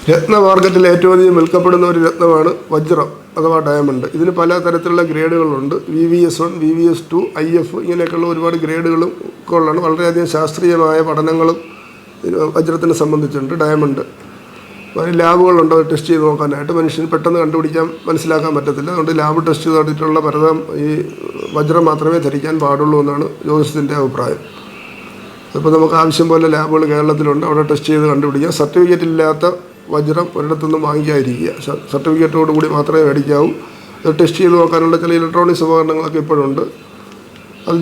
രത്ന മാർക്കറ്റിൽ ഏറ്റവും അധികം വിൽക്കപ്പെടുന്ന ഒരു രത്നമാണ് വജ്രം അഥവാ ഡയമണ്ട്. ഇതിന് പല തരത്തിലുള്ള ഗ്രേഡുകളുണ്ട്. VVS1, VVS2, IF ഇങ്ങനെയൊക്കെയുള്ള ഒരുപാട് ഗ്രേഡുകളും ഒക്കെ ഉള്ളതാണ്. വളരെയധികം ശാസ്ത്രീയമായ പഠനങ്ങളും വജ്രത്തിനെ സംബന്ധിച്ചുണ്ട്. ഡയമണ്ട് ലാബുകളുണ്ട് ടെസ്റ്റ് ചെയ്ത് നോക്കാനായിട്ട്. മനുഷ്യന് പെട്ടെന്ന് കണ്ടുപിടിക്കാൻ മനസ്സിലാക്കാൻ പറ്റത്തില്ല. അതുകൊണ്ട് ലാബ് ടെസ്റ്റ് ചെയ്തിട്ടുള്ള പരതം ഈ വജ്രം മാത്രമേ ധരിക്കാൻ പാടുള്ളൂ എന്നാണ് ജ്യോതിഷത്തിൻ്റെ അഭിപ്രായം. ഇപ്പോൾ നമുക്ക് ആവശ്യം പോലെ ലാബുകൾ കേരളത്തിലുണ്ട്. അവിടെ ടെസ്റ്റ് ചെയ്ത് കണ്ടുപിടിക്കാം. സർട്ടിഫിക്കറ്റ് ഇല്ലാത്ത വജ്രം ഒരിടത്തുനിന്നും വാങ്ങിക്കാതിരിക്കുക. സർട്ടിഫിക്കറ്റോട് കൂടി മാത്രമേ മേടിക്കാവൂ. അത് ടെസ്റ്റ് ചെയ്ത് നോക്കാനുള്ള ചില ഇലക്ട്രോണിക്സ് ഉപകരണങ്ങളൊക്കെ ഇപ്പോഴുണ്ട്. അത്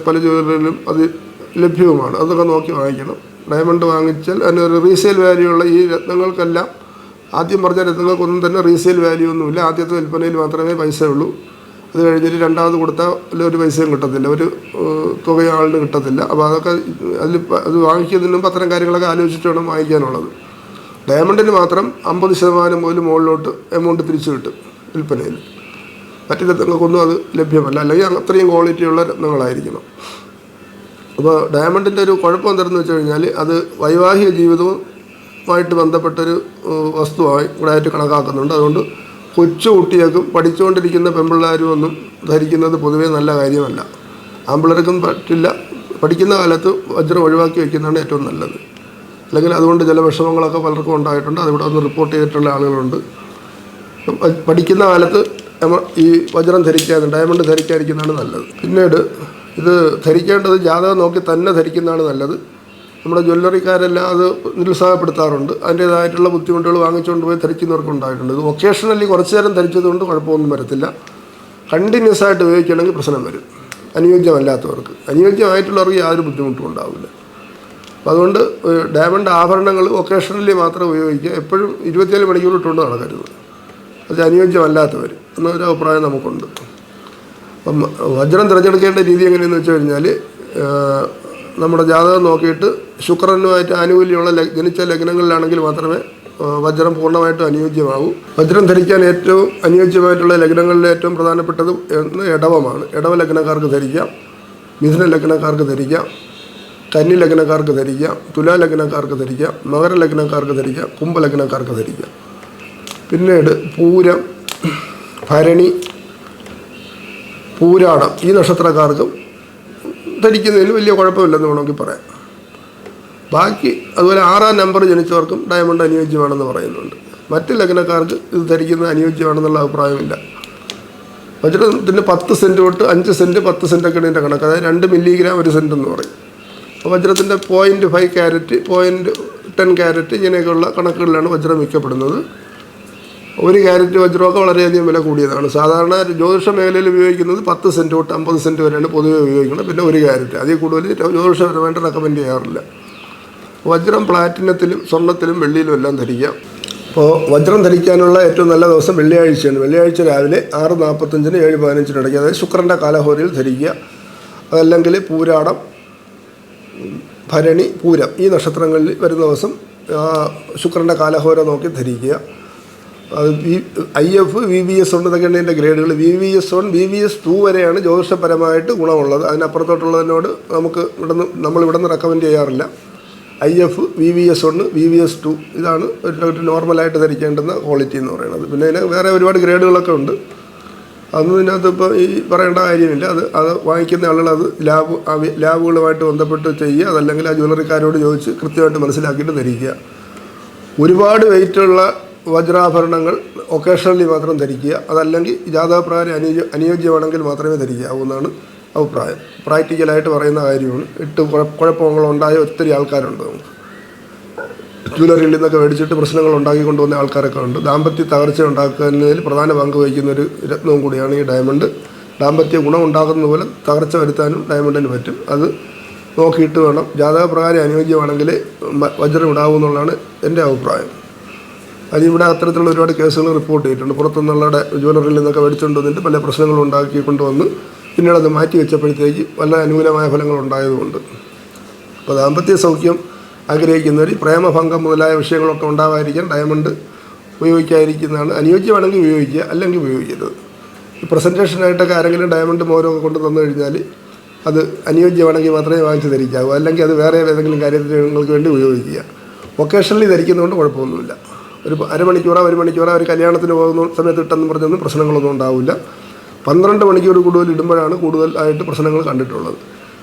പല ജ്വല്ലറികളിലും അത് ലഭ്യവുമാണ്. അതൊക്കെ നോക്കി വാങ്ങിക്കണം. ഡയമണ്ട് വാങ്ങിച്ചാൽ അതിനൊരു റീസെയിൽ വാല്യൂ ഉള്ള ഈ രത്നങ്ങൾക്കെല്ലാം, ആദ്യം പറഞ്ഞ രത്നങ്ങൾക്കൊന്നും തന്നെ റീസെയിൽ വാല്യൂ ഒന്നുമില്ല. ആദ്യത്തെ വിൽപ്പനയിൽ മാത്രമേ പൈസ ഉള്ളൂ. അത് കഴിഞ്ഞിട്ട് രണ്ടാമത് കൊടുത്താൽ ഒരു പൈസയും കിട്ടത്തില്ല, ഒരു തുകയും ആളിന് കിട്ടത്തില്ല. അപ്പോൾ അതൊക്കെ അത് വാങ്ങിക്കുന്നതിന് മുമ്പ് അത്തരം കാര്യങ്ങളൊക്കെ ആലോചിച്ചിട്ട് വേണം വാങ്ങിക്കാനുള്ളത്. ഡയമണ്ടിന് മാത്രം 50% മുതൽ മുകളിലോട്ട് എമൗണ്ട് തിരിച്ചു കിട്ടും വിൽപ്പനയിൽ. മറ്റു രത്നങ്ങൾക്കൊന്നും അത് ലഭ്യമല്ല, അല്ലെങ്കിൽ അത്രയും ക്വാളിറ്റിയുള്ള രത്നങ്ങളായിരിക്കണം. അപ്പോൾ ഡയമണ്ടിൻ്റെ ഒരു കുഴപ്പം എന്താണെന്ന് വെച്ച് കഴിഞ്ഞാൽ അത് വൈവാഹിക ജീവിതവുമായിട്ട് ബന്ധപ്പെട്ടൊരു വസ്തുവായിട്ട് കണക്കാക്കുന്നുണ്ട്. അതുകൊണ്ട് കൊച്ചു കുട്ടികൾക്കും പഠിച്ചുകൊണ്ടിരിക്കുന്ന പെൺപിള്ളേരും ഒന്നും ധരിക്കുന്നത് പൊതുവേ നല്ല കാര്യമല്ല. ആൺപിള്ളേർക്കും പറ്റില്ല. പഠിക്കുന്ന കാലത്ത് വജ്രം ഒഴിവാക്കി വയ്ക്കുന്നതാണ് ഏറ്റവും നല്ലത്. അല്ലെങ്കിൽ അതുകൊണ്ട് ചില വിഷമങ്ങളൊക്കെ പലർക്കും ഉണ്ടായിട്ടുണ്ട്. അതിവിടെ ഒന്ന് റിപ്പോർട്ട് ചെയ്തിട്ടുള്ള ആളുകളുണ്ട്. പഠിക്കുന്ന കാലത്ത് ഈ വജ്രം ഡയമണ്ട് ധരിക്കാതിരിക്കുന്നതാണ് നല്ലത്. പിന്നീട് ഇത് ധരിക്കേണ്ടത് ജാതകം നോക്കി തന്നെ ധരിക്കുന്നതാണ് നല്ലത്. നമ്മുടെ ജ്വല്ലറിക്കാരെല്ലാം അത് നിരുത്സാഹപ്പെടുത്താറുണ്ട്. അതിൻ്റേതായിട്ടുള്ള ബുദ്ധിമുട്ടുകൾ വാങ്ങിച്ചുകൊണ്ട് പോയി ധരിക്കുന്നവർക്കുണ്ടായിട്ടുണ്ട്. ഇത് ഒക്കേഷണലി കുറച്ച് നേരം ധരിച്ചതുകൊണ്ട് കുഴപ്പമൊന്നും വരത്തില്ല. കണ്ടിന്യൂസ് ആയിട്ട് ഉപയോഗിക്കണമെങ്കിൽ പ്രശ്നം വരും. അനുയോജ്യമല്ലാത്തവർക്ക്, അനുയോജ്യമായിട്ടുള്ളവർക്ക് യാതൊരു ബുദ്ധിമുട്ടും ഉണ്ടാവില്ല. അപ്പോൾ അതുകൊണ്ട് ഡയമണ്ട് ആഭരണങ്ങൾ ഒക്കേഷണലി മാത്രം ഉപയോഗിക്കുക. എപ്പോഴും 24 മണിക്കൂർ ഇട്ടുകൊണ്ട് നടക്കരുത്. അത് അനുയോജ്യമല്ലാത്തവർ എന്നൊരു അഭിപ്രായം നമുക്കുണ്ട്. അപ്പം വജ്രം തിരഞ്ഞെടുക്കേണ്ട രീതി എങ്ങനെയെന്ന് വെച്ച് കഴിഞ്ഞാൽ, നമ്മുടെ ജാതകം നോക്കിയിട്ട് ശുക്രനുമായിട്ട് ആനുകൂല്യമുള്ള ജനിച്ച ലഗ്നങ്ങളിലാണെങ്കിൽ മാത്രമേ വജ്രം പൂർണ്ണമായിട്ടും അനുയോജ്യമാകൂ. വജ്രം ധരിക്കാൻ ഏറ്റവും അനുയോജ്യമായിട്ടുള്ള ലഗ്നങ്ങളിലെ ഏറ്റവും പ്രധാനപ്പെട്ടത് ഇടവമാണ്. ഇടവ ലഗ്നക്കാർക്ക് ധരിക്കാം, മിഥുന ലഗ്നക്കാർക്ക് ധരിക്കാം, കന്നി ലഗ്നക്കാർക്ക് ധരിക്കാം, തുലാ ലഗ്നക്കാർക്ക് ധരിക്കാം, മകര ലഗ്നക്കാർക്ക് ധരിക്കാം, കുംഭലഗ്നക്കാർക്ക് ധരിക്കാം. പിന്നീട് പൂരം, ഭരണി, പൂരാടം ഈ നക്ഷത്രക്കാർക്കും ധരിക്കുന്നതിന് വലിയ കുഴപ്പമില്ലെന്ന് വേണമെങ്കിൽ പറയാം. ബാക്കി അതുപോലെ 6-ാം നമ്പർ ജനിച്ചവർക്കും ഡയമണ്ട് അനുയോജ്യമാണെന്ന് പറയുന്നുണ്ട്. മറ്റ് ലഗ്നക്കാർക്ക് ഇത് ധരിക്കുന്നത് അനുയോജ്യമാണെന്നുള്ള അഭിപ്രായമില്ല. വജ്രത്തിന് 10 സെൻറ്റ് തൊട്ട് 5 സെൻറ്റ് 10 സെൻറ്റൊക്കെ ഇതിൻ്റെ കണക്ക്. അതായത് 2 മില്ലിഗ്രാം 1 സെൻറ്റ് എന്ന് പറയും. വജ്രത്തിൻ്റെ 0.5 ക്യാരറ്റ്, 0.10 ക്യാരറ്റ് ഇങ്ങനെയൊക്കെയുള്ള കണക്കുകളിലാണ് വജ്രം വിൽക്കപ്പെടുന്നത്. 1 ക്യാരറ്റ് വജ്രമൊക്കെ വളരെയധികം വില കൂടിയതാണ്. സാധാരണ ജ്യോതിഷ മേഖലയിൽ ഉപയോഗിക്കുന്നത് 10 സെൻറ്റ് തൊട്ട് 50 സെൻറ്റ് വരെയാണ് പൊതുവെ ഉപയോഗിക്കുന്നത്. പിന്നെ 1 ക്യാരറ്റ്, അതിൽ കൂടുതൽ ജ്യോതിഷപരമായിട്ട് റെക്കമെൻഡ് ചെയ്യാറില്ല. വജ്രം പ്ലാറ്റിനത്തിലും സ്വർണ്ണത്തിലും വെള്ളിയിലും എല്ലാം ധരിക്കാം. അപ്പോൾ വജ്രം ധരിക്കാനുള്ള ഏറ്റവും നല്ല ദിവസം വെള്ളിയാഴ്ചയാണ്. വെള്ളിയാഴ്ച രാവിലെ 6:45-ന് 7:15 ഇടയ്ക്ക്, അതായത് ശുക്രൻ്റെ കാലഹോരയിൽ ധരിക്കുക. അതല്ലെങ്കിൽ പൂരാടം, ഭരണി, പൂരം ഈ നക്ഷത്രങ്ങളിൽ വരുന്ന ദിവസം ശുക്രൻ്റെ കാലഹോര നോക്കി ധരിക്കുക. അത് IF, VVS ഉണ്ട്, ഇതൊക്കെയാണ് ഇതിൻ്റെ ഗ്രേഡുകൾ. VVS1, VVS2 വരെയാണ് ജ്യോതിഷപരമായിട്ട് ഗുണമുള്ളത്. അതിനപ്പുറത്തോട്ടുള്ളതിനോട് നമ്മളിവിടെ റെക്കമെൻഡ് ചെയ്യാറില്ല. IF, VVS1, VVS2 ഇതാണ് ഒരു നോർമലായിട്ട് ധരിക്കേണ്ടുന്ന ക്വാളിറ്റി എന്ന് പറയുന്നത്. പിന്നെ ഇതിന് വേറെ ഒരുപാട് ഗ്രേഡുകളൊക്കെ ഉണ്ട്. അതൊന്നും ഇതിനകത്ത് ഇപ്പോൾ ഈ പറയേണ്ട കാര്യമില്ല. അത് വാങ്ങിക്കുന്ന ആളുകൾ അത് ലാബുകളുമായിട്ട് ബന്ധപ്പെട്ട് ചെയ്യുക. അതല്ലെങ്കിൽ ആ ജ്വല്ലറിക്കാരോട് ചോദിച്ച് കൃത്യമായിട്ട് മനസ്സിലാക്കിയിട്ട് ധരിക്കുക. ഒരുപാട് വെയിറ്റുള്ള വജ്രാഭരണങ്ങൾ ഒക്കേഷണലി മാത്രം ധരിക്കുക. അതല്ലെങ്കിൽ ജാതകപ്രകാരം അനുയോജ്യമാണെങ്കിൽ മാത്രമേ ധരിക്കാവൂ എന്നാണ് അഭിപ്രായം. പ്രാക്ടിക്കലായിട്ട് പറയുന്ന കാര്യമാണ്. കുഴപ്പങ്ങളുണ്ടായ ഒത്തിരി ആൾക്കാരുണ്ട്. നമുക്ക് ജ്വല്ലറിയിൽ നിന്നൊക്കെ മേടിച്ചിട്ട് പ്രശ്നങ്ങൾ ഉണ്ടാക്കിക്കൊണ്ടുവന്ന ആൾക്കാരൊക്കെ ഉണ്ട്. ദാമ്പത്യ തകർച്ച ഉണ്ടാക്കുന്നതിൽ പ്രധാന പങ്ക് വഹിക്കുന്നൊരു രത്നവും കൂടിയാണ് ഈ ഡയമണ്ട്. ദാമ്പത്യ ഗുണം ഉണ്ടാകുന്ന പോലെ തകർച്ച വരുത്താനും ഡയമണ്ടിന് പറ്റും. അത് നോക്കിയിട്ട് വേണം, ജാതകപ്രകാരം അനുയോജ്യമാണെങ്കിൽ വജ്രം ഇടാവുമെന്നുള്ളതാണ് എൻ്റെ അഭിപ്രായം. അതിവിടെ അത്തരത്തിലുള്ള ഒരുപാട് കേസുകൾ റിപ്പോർട്ട് ചെയ്തിട്ടുണ്ട്. പുറത്തുനിന്നുള്ള ജ്വല്ലറിയിൽ നിന്നൊക്കെ മേടിച്ചുകൊണ്ട് വന്നിട്ട് പല പ്രശ്നങ്ങളും ഉണ്ടാക്കിക്കൊണ്ടുവന്ന് പിന്നീട് അത് മാറ്റി വെച്ചപ്പോഴത്തേക്ക് വല്ല അനുകൂലമായ ഫലങ്ങൾ ഉണ്ടായതുകൊണ്ട്. അപ്പോൾ ദാമ്പത്യ സൗഖ്യം ആഗ്രഹിക്കുന്നവർ പ്രേമഭംഗം മുതലായ വിഷയങ്ങളൊക്കെ ഉണ്ടാകാതിരിക്കാൻ ഡയമണ്ട് ഉപയോഗിക്കാതിരിക്കുന്നതാണ്. അനുയോജ്യമാണെങ്കിൽ ഉപയോഗിക്കുക, അല്ലെങ്കിൽ ഉപയോഗിക്കരുത്. ഈ പ്രസൻറ്റേഷനായിട്ടൊക്കെ ആരെങ്കിലും ഡയമണ്ട് മോരമൊക്കെ കൊണ്ട് തന്നു കഴിഞ്ഞാൽ അത് അനുയോജ്യമാണെങ്കിൽ മാത്രമേ വാങ്ങിച്ച് ധരിക്കാവൂ. അല്ലെങ്കിൽ അത് വേറെ ഏതെങ്കിലും കാര്യങ്ങൾക്ക് വേണ്ടി ഉപയോഗിക്കുക. ഒക്കേഷണലി ധരിക്കുന്നതുകൊണ്ട് കുഴപ്പമൊന്നുമില്ല. ഒരു അരമണിക്കൂറോ 1 മണിക്കൂറോ ഒരു കല്യാണത്തിന് പോകുന്ന സമയത്ത് ഇട്ടെന്ന് പറഞ്ഞൊന്നും പ്രശ്നങ്ങളൊന്നും ഉണ്ടാവില്ല. 12 മണിക്കൂർ കൂടുതൽ ഇടുമ്പോഴാണ് കൂടുതലായിട്ട് പ്രശ്നങ്ങൾ കണ്ടിട്ടുള്ളത്.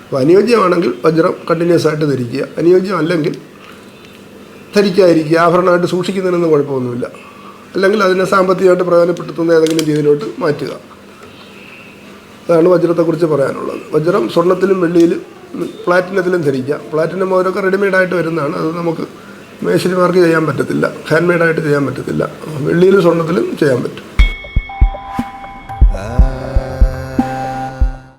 അപ്പോൾ അനുയോജ്യമാണെങ്കിൽ വജ്രം കണ്ടിന്യൂസ് ആയിട്ട് ധരിക്കുക, അനുയോജ്യം അല്ലെങ്കിൽ ധരിക്കാതിരിക്കുക. ആഭരണമായിട്ട് സൂക്ഷിക്കുന്നതിനൊന്നും കുഴപ്പമൊന്നുമില്ല. അല്ലെങ്കിൽ അതിനെ സാമ്പത്തികമായിട്ട് പ്രയോജനപ്പെടുത്തുന്ന ഏതെങ്കിലും രീതിയിലോട്ട് മാറ്റുക. അതാണ് വജ്രത്തെക്കുറിച്ച് പറയാനുള്ളത്. വജ്രം സ്വർണ്ണത്തിലും വെള്ളിയിലും പ്ലാറ്റിനത്തിലും ധരിക്കാം. പ്ലാറ്റിനം മോതിരമൊക്കെ റെഡിമെയ്ഡായിട്ട് വരുന്നതാണ്. അത് നമുക്ക് മേശരിമാർക്ക് ചെയ്യാൻ പറ്റത്തില്ല, ഹാൻഡ് മെയ്ഡായിട്ട് ചെയ്യാൻ പറ്റത്തില്ല. വെള്ളിയിലും സ്വർണ്ണത്തിലും ചെയ്യാൻ പറ്റും.